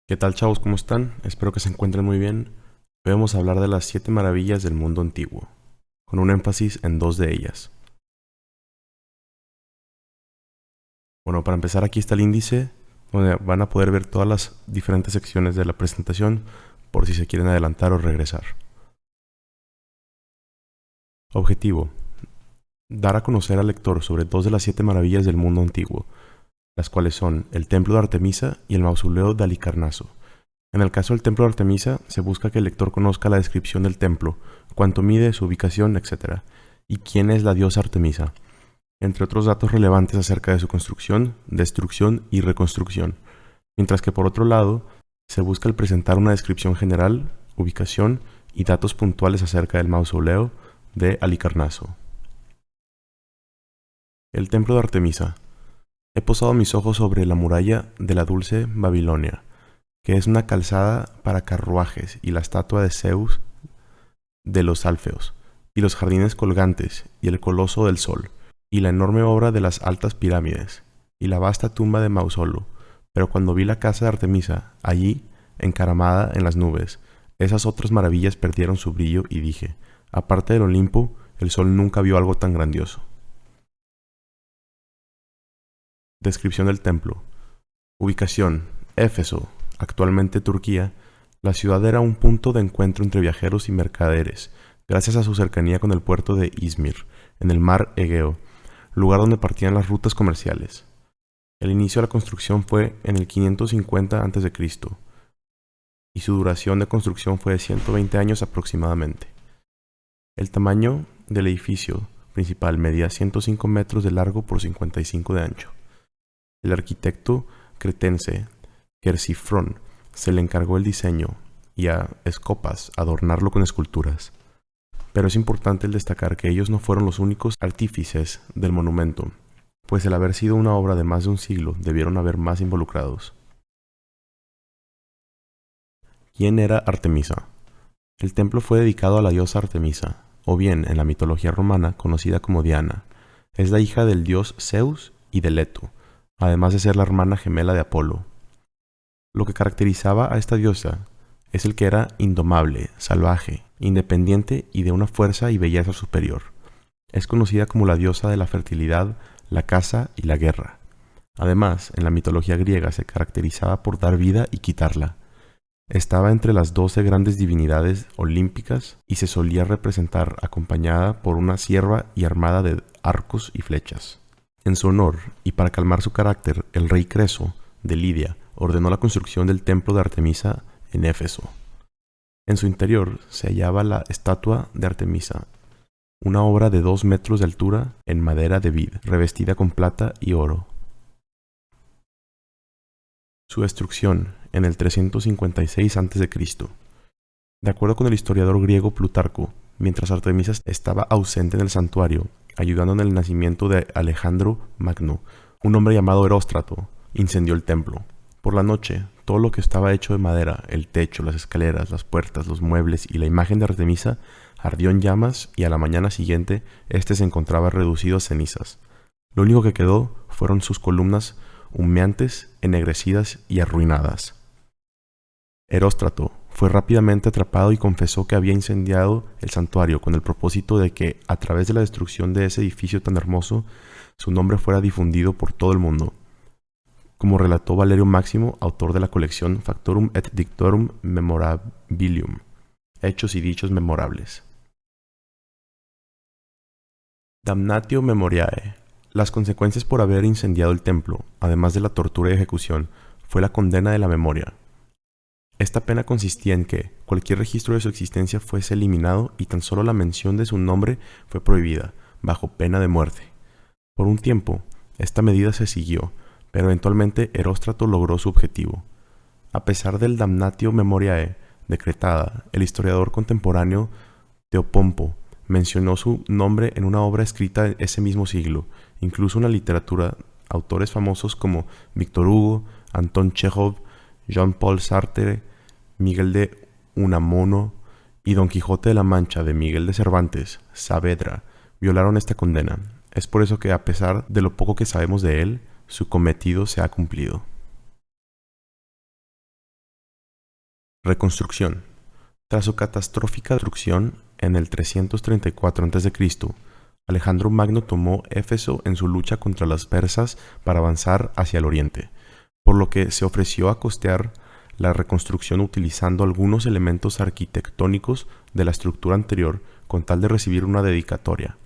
¿Qué tal, chavos? ¿Cómo están? Espero que se encuentren muy bien. Hoy vamos a hablar de las 7 maravillas del mundo antiguo, con un énfasis en dos de ellas. Bueno, para empezar, aquí está el índice, donde van a poder ver todas las diferentes secciones de la presentación, por si se quieren adelantar o regresar. Objetivo: dar a conocer al lector sobre dos de las 7 maravillas del mundo antiguo, las cuales son el Templo de Artemisa y el Mausoleo de Halicarnaso. En el caso del Templo de Artemisa, se busca que el lector conozca la descripción del templo, cuánto mide, su ubicación, etc., y quién es la diosa Artemisa, entre otros datos relevantes acerca de su construcción, destrucción y reconstrucción, mientras que por otro lado, se busca el presentar una descripción general, ubicación y datos puntuales acerca del mausoleo de Halicarnaso. El Templo de Artemisa. He posado mis ojos sobre la muralla de la dulce Babilonia, que es una calzada para carruajes, y la estatua de Zeus de los Alfeos, y los jardines colgantes, y el coloso del sol, y la enorme obra de las altas pirámides, y la vasta tumba de Mausolo. Pero cuando vi la casa de Artemisa, allí, encaramada en las nubes, esas otras maravillas perdieron su brillo, y dije, aparte del Olimpo, el sol nunca vio algo tan grandioso. Descripción del templo. Ubicación: Éfeso, actualmente Turquía. La ciudad era un punto de encuentro entre viajeros y mercaderes, gracias a su cercanía con el puerto de Izmir, en el mar Egeo, lugar donde partían las rutas comerciales. El inicio de la construcción fue en el 550 a.C., y su duración de construcción fue de 120 años aproximadamente. El tamaño del edificio principal medía 105 metros de largo por 55 de ancho. El arquitecto cretense Chersiphron se le encargó el diseño y a Escopas adornarlo con esculturas. Pero es importante el destacar que ellos no fueron los únicos artífices del monumento, pues el haber sido una obra de más de un siglo debieron haber más involucrados. ¿Quién era Artemisa? El templo fue dedicado a la diosa Artemisa, o bien en la mitología romana conocida como Diana. Es la hija del dios Zeus y de Leto, además de ser la hermana gemela de Apolo. Lo que caracterizaba a esta diosa es el que era indomable, salvaje, independiente y de una fuerza y belleza superior. Es conocida como la diosa de la fertilidad, la caza y la guerra. Además, en la mitología griega se caracterizaba por dar vida y quitarla. Estaba entre las 12 grandes divinidades olímpicas y se solía representar acompañada por una cierva y armada de arcos y flechas. En su honor, y para calmar su carácter, el rey Creso, de Lidia, ordenó la construcción del templo de Artemisa en Éfeso. En su interior se hallaba la estatua de Artemisa, una obra de 2 metros de altura en madera de vid, revestida con plata y oro. Su destrucción en el 356 a.C. De acuerdo con el historiador griego Plutarco, mientras Artemisa estaba ausente en el santuario, ayudando en el nacimiento de Alejandro Magno, un hombre llamado Eróstrato incendió el templo. Por la noche, todo lo que estaba hecho de madera, el techo, las escaleras, las puertas, los muebles y la imagen de Artemisa, ardió en llamas, y a la mañana siguiente este se encontraba reducido a cenizas. Lo único que quedó fueron sus columnas humeantes, ennegrecidas y arruinadas. Eróstrato fue rápidamente atrapado y confesó que había incendiado el santuario con el propósito de que, a través de la destrucción de ese edificio tan hermoso, su nombre fuera difundido por todo el mundo, como relató Valerio Máximo, autor de la colección Factorum et Dictorum Memorabilium, Hechos y Dichos Memorables. Damnatio Memoriae. Las consecuencias por haber incendiado el templo, además de la tortura y ejecución, fue la condena de la memoria. Esta pena consistía en que cualquier registro de su existencia fuese eliminado y tan solo la mención de su nombre fue prohibida, bajo pena de muerte. Por un tiempo, esta medida se siguió, pero eventualmente Eróstrato logró su objetivo. A pesar del Damnatio Memoriae decretada, el historiador contemporáneo Teopompo mencionó su nombre en una obra escrita en ese mismo siglo. Incluso en la literatura, autores famosos como Víctor Hugo, Anton Chejov, Jean-Paul Sartre, Miguel de Unamuno y Don Quijote de la Mancha de Miguel de Cervantes, Saavedra, violaron esta condena. Es por eso que, a pesar de lo poco que sabemos de él, su cometido se ha cumplido. Reconstrucción. Tras su catastrófica destrucción en el 334 a.C., Alejandro Magno tomó Éfeso en su lucha contra los persas para avanzar hacia el oriente, por lo que se ofreció a costear la reconstrucción utilizando algunos elementos arquitectónicos de la estructura anterior con tal de recibir una dedicatoria.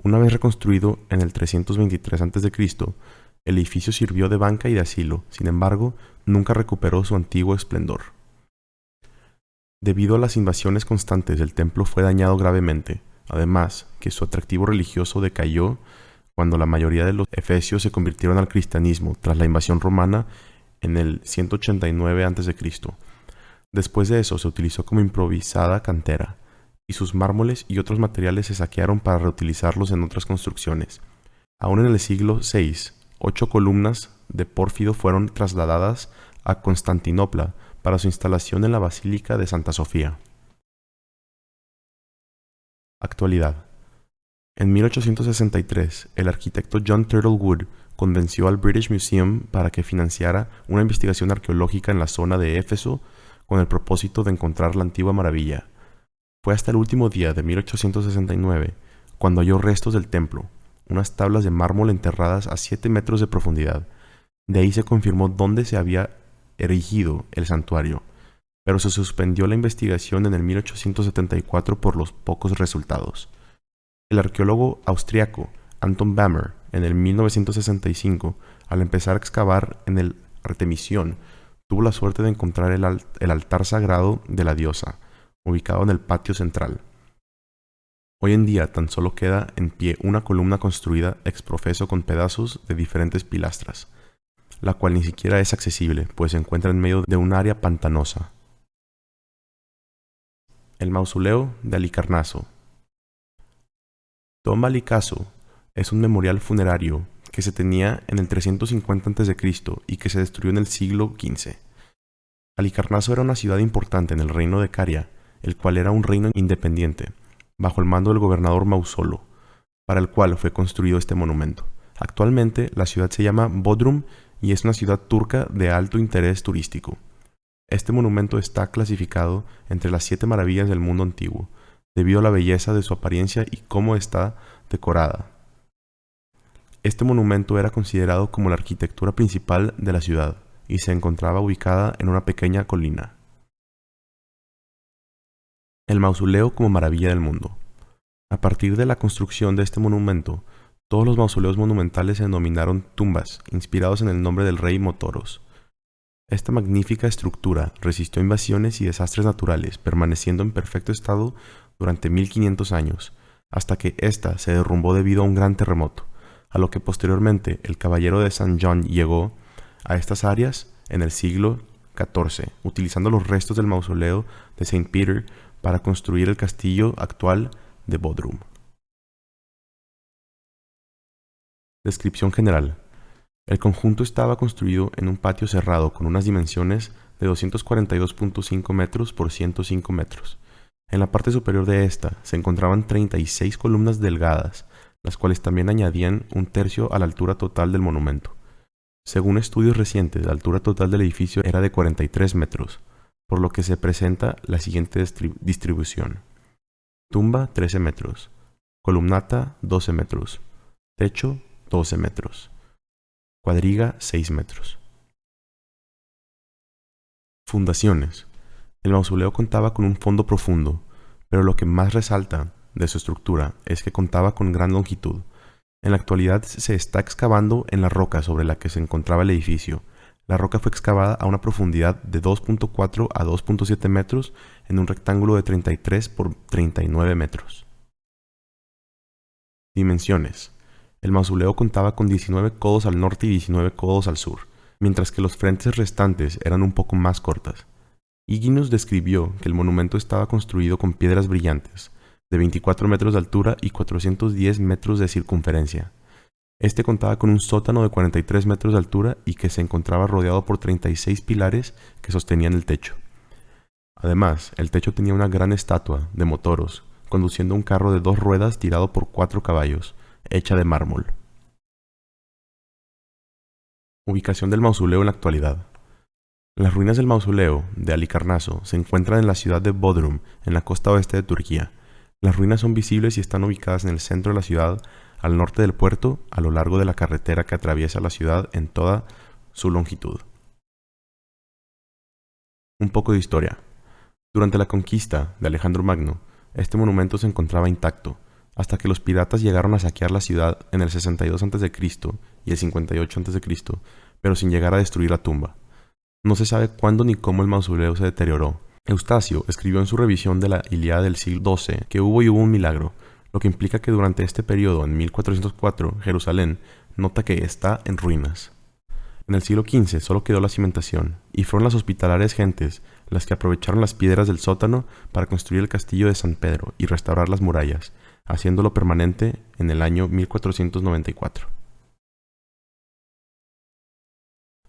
Una vez reconstruido en el 323 a.C., el edificio sirvió de banca y de asilo, sin embargo, nunca recuperó su antiguo esplendor. Debido a las invasiones constantes, el templo fue dañado gravemente, además que su atractivo religioso decayó cuando la mayoría de los efesios se convirtieron al cristianismo tras la invasión romana en el 189 a.C. Después de eso se utilizó como improvisada cantera, y sus mármoles y otros materiales se saquearon para reutilizarlos en otras construcciones. Aún en el siglo VI, 8 columnas de pórfido fueron trasladadas a Constantinopla para su instalación en la Basílica de Santa Sofía. Actualidad. En 1863, el arquitecto John Turtle Wood convenció al British Museum para que financiara una investigación arqueológica en la zona de Éfeso con el propósito de encontrar la antigua maravilla. Fue hasta el último día de 1869 cuando halló restos del templo, unas tablas de mármol enterradas a 7 metros de profundidad. De ahí se confirmó dónde se había erigido el santuario, pero se suspendió la investigación en el 1874 por los pocos resultados. El arqueólogo austriaco Anton Bammer, en el 1965, al empezar a excavar en el Artemision, tuvo la suerte de encontrar el altar sagrado de la diosa, ubicado en el patio central. Hoy en día tan solo queda en pie una columna construida ex profeso con pedazos de diferentes pilastras, la cual ni siquiera es accesible, pues se encuentra en medio de un área pantanosa. El mausoleo de Halicarnaso. Tomba Licaso es un memorial funerario que se tenía en el 350 a.C. y que se destruyó en el siglo XV. Halicarnaso era una ciudad importante en el reino de Caria, el cual era un reino independiente, bajo el mando del gobernador Mausolo, para el cual fue construido este monumento. Actualmente la ciudad se llama Bodrum y es una ciudad turca de alto interés turístico. Este monumento está clasificado entre las 7 maravillas del mundo antiguo, debido a la belleza de su apariencia y cómo está decorada. Este monumento era considerado como la arquitectura principal de la ciudad y se encontraba ubicada en una pequeña colina. El mausoleo como maravilla del mundo. A partir de la construcción de este monumento, todos los mausoleos monumentales se denominaron tumbas, inspirados en el nombre del rey Motoros. Esta magnífica estructura resistió invasiones y desastres naturales, permaneciendo en perfecto estado durante 1500 años, hasta que ésta se derrumbó debido a un gran terremoto, a lo que posteriormente el caballero de San John llegó a estas áreas en el siglo XIV, utilizando los restos del mausoleo de St. Peter para construir el castillo actual de Bodrum. Descripción general. El conjunto estaba construido en un patio cerrado con unas dimensiones de 242.5 metros por 105 metros. En la parte superior de esta se encontraban 36 columnas delgadas, las cuales también añadían un tercio a la altura total del monumento. Según estudios recientes, la altura total del edificio era de 43 metros, por lo que se presenta la siguiente distribución. Tumba 13 metros, columnata 12 metros, techo 12 metros, cuadriga 6 metros. Fundaciones. El mausoleo contaba con un fondo profundo, pero lo que más resalta de su estructura es que contaba con gran longitud. En la actualidad se está excavando en la roca sobre la que se encontraba el edificio. La roca fue excavada a una profundidad de 2.4 a 2.7 metros en un rectángulo de 33 por 39 metros. Dimensiones. El mausoleo contaba con 19 codos al norte y 19 codos al sur, mientras que los frentes restantes eran un poco más cortas. Hyginus describió que el monumento estaba construido con piedras brillantes, de 24 metros de altura y 410 metros de circunferencia. Este contaba con un sótano de 43 metros de altura y que se encontraba rodeado por 36 pilares que sostenían el techo. Además, el techo tenía una gran estatua de Motoros, conduciendo un carro de 2 ruedas tirado por 4 caballos, hecha de mármol. Ubicación del mausoleo en la actualidad. Las ruinas del mausoleo de Halicarnaso se encuentran en la ciudad de Bodrum, en la costa oeste de Turquía. Las ruinas son visibles y están ubicadas en el centro de la ciudad, al norte del puerto, a lo largo de la carretera que atraviesa la ciudad en toda su longitud. Un poco de historia. Durante la conquista de Alejandro Magno, este monumento se encontraba intacto, hasta que los piratas llegaron a saquear la ciudad en el 62 a.C. y el 58 a.C., pero sin llegar a destruir la tumba. No se sabe cuándo ni cómo el mausoleo se deterioró. Eustacio escribió en su revisión de la Ilíada del siglo XII que hubo un milagro, lo que implica que durante este periodo, en 1404, Jerusalén nota que está en ruinas. En el siglo XV solo quedó la cimentación, y fueron las hospitalarias gentes las que aprovecharon las piedras del sótano para construir el castillo de San Pedro y restaurar las murallas, haciéndolo permanente en el año 1494.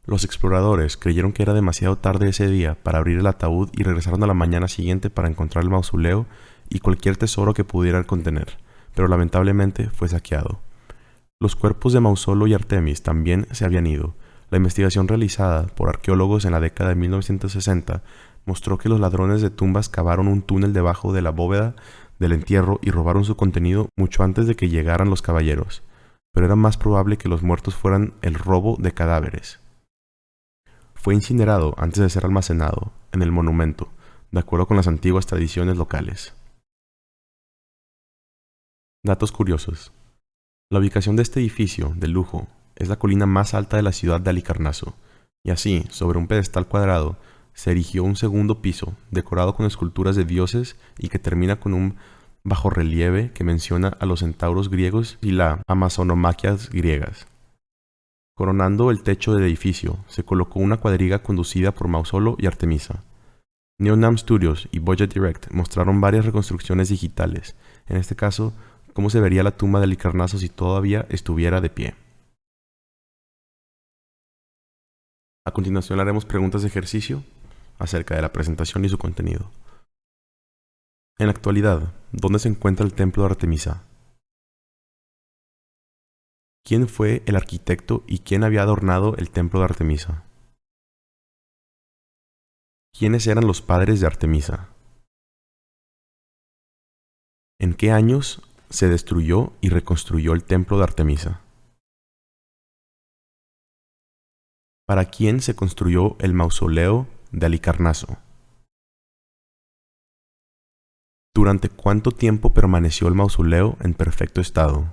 Los exploradores creyeron que era demasiado tarde ese día para abrir el ataúd y regresaron a la mañana siguiente para encontrar el mausoleo y cualquier tesoro que pudiera contener, pero lamentablemente fue saqueado. Los cuerpos de Mausolo y Artemis también se habían ido. La investigación realizada por arqueólogos en la década de 1960 mostró que los ladrones de tumbas cavaron un túnel debajo de la bóveda del entierro y robaron su contenido mucho antes de que llegaran los caballeros, pero era más probable que los muertos fueran el robo de cadáveres. Fue incinerado antes de ser almacenado en el monumento, de acuerdo con las antiguas tradiciones locales. Datos curiosos. La ubicación de este edificio de lujo es la colina más alta de la ciudad de Halicarnaso, y así, sobre un pedestal cuadrado, se erigió un segundo piso, decorado con esculturas de dioses y que termina con un bajorrelieve que menciona a los centauros griegos y la amazonomaquias griegas. Coronando el techo del edificio, se colocó una cuadriga conducida por Mausolo y Artemisa. Neonam Studios y Budget Direct mostraron varias reconstrucciones digitales, en este caso, cómo se vería la tumba de Halicarnaso si todavía estuviera de pie. A continuación haremos preguntas de ejercicio acerca de la presentación y su contenido. En la actualidad, ¿dónde se encuentra el templo de Artemisa? ¿Quién fue el arquitecto y quién había adornado el templo de Artemisa? ¿Quiénes eran los padres de Artemisa? ¿En qué años se destruyó y reconstruyó el templo de Artemisa? ¿Para quién se construyó el mausoleo de Halicarnaso? ¿Durante cuánto tiempo permaneció el mausoleo en perfecto estado?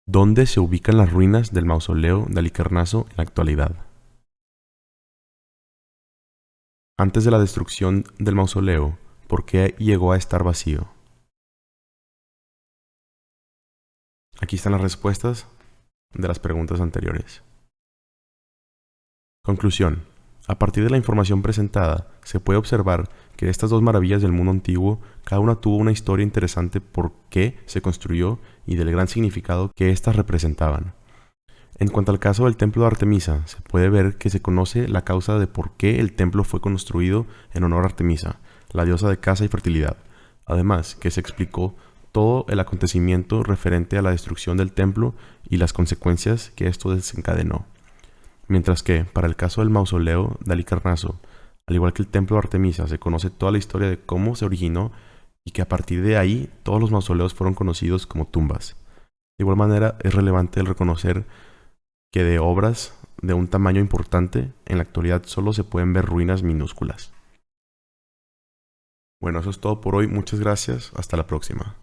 ¿Dónde se ubican las ruinas del mausoleo de Halicarnaso en la actualidad? Antes de la destrucción del mausoleo, ¿por qué llegó a estar vacío? Aquí están las respuestas de las preguntas anteriores. Conclusión. A partir de la información presentada, se puede observar que estas dos maravillas del mundo antiguo, cada una tuvo una historia interesante por qué se construyó y del gran significado que éstas representaban. En cuanto al caso del templo de Artemisa, se puede ver que se conoce la causa de por qué el templo fue construido en honor a Artemisa, la diosa de caza y fertilidad. Además, que se explicó todo el acontecimiento referente a la destrucción del templo y las consecuencias que esto desencadenó. Mientras que, para el caso del mausoleo de Halicarnaso, al igual que el templo de Artemisa, se conoce toda la historia de cómo se originó y que a partir de ahí todos los mausoleos fueron conocidos como tumbas. De igual manera, es relevante el reconocer que de obras de un tamaño importante, en la actualidad solo se pueden ver ruinas minúsculas. Bueno, eso es todo por hoy. Muchas gracias. Hasta la próxima.